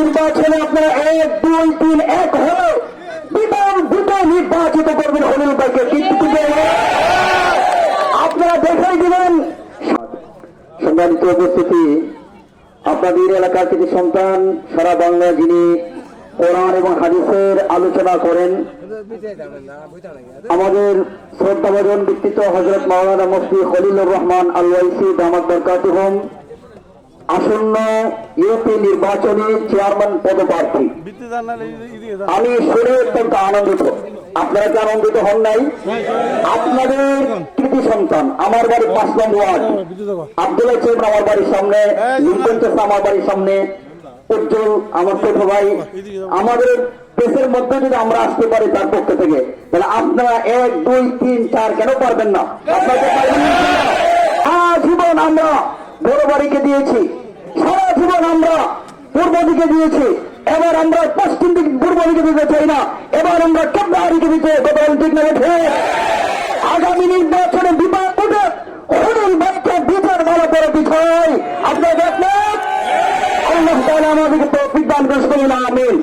নির্বাচনে আপনারা 1, 2, 3, 1 হলে বিমান ভোটে নির্বাচিত করবেন খলিল ভাইকে। কিন্তু আপনারা দেখাই দিবেন। সম্মানিত উপস্থিতি, আপনাদের এলাকার কিছু সন্তান সারা বাংলা যিনি কোরআন এবং হাদিসের আলোচনা করেন, আমাদের শ্রদ্ধাভাজন ব্যক্তিত্ব হযরত মাওলানা মুফতি খলিলুর রহমান আল ওয়াইসি দামাত বরকাতুহুম আসন্ন ইউপি নির্বাচনে চেয়ারম্যান পদপ্রার্থী। আমি শুনে অত্যন্ত আনন্দিত। আপনারা কি আনন্দিত হন নাই? আপনাদের কৃতি সন্তান, আমার বাড়ি 5 নম্বর ওয়ার্ড, আব্দুল্লাহ চেয়ারম্যান আমার বাড়ির সামনে, লিঙ্কন চাচা আমার বাড়ির সামনে, উজ্জ্বল আমার ছোট ভাই, আমাদের দেশের মধ্যে যদি আমরা আসতে পারি তার পক্ষ থেকে, তাহলে আপনারা 1, 2, 3, 4 কেন পারবেন না? আপনাকে আজীবন আমরা বড় বাড়িকে দিয়েছি, সারা জীবন আমরা পূর্ব দিকে দিয়েছি, এবার আমরা পশ্চিম দিকে পূর্ব দিকে দিতে চাই না, এবার আমরা কেবলা দিকে দিতে কথা ঠিক না? আগামী নির্বাচনে বিবাদ উঠে খলিল ভাইকে বিচার বলা বড় বিষয়। আপনার আল্লাহ তাআলা আমাদেরকে তৌফিক দান করুন, আমিন।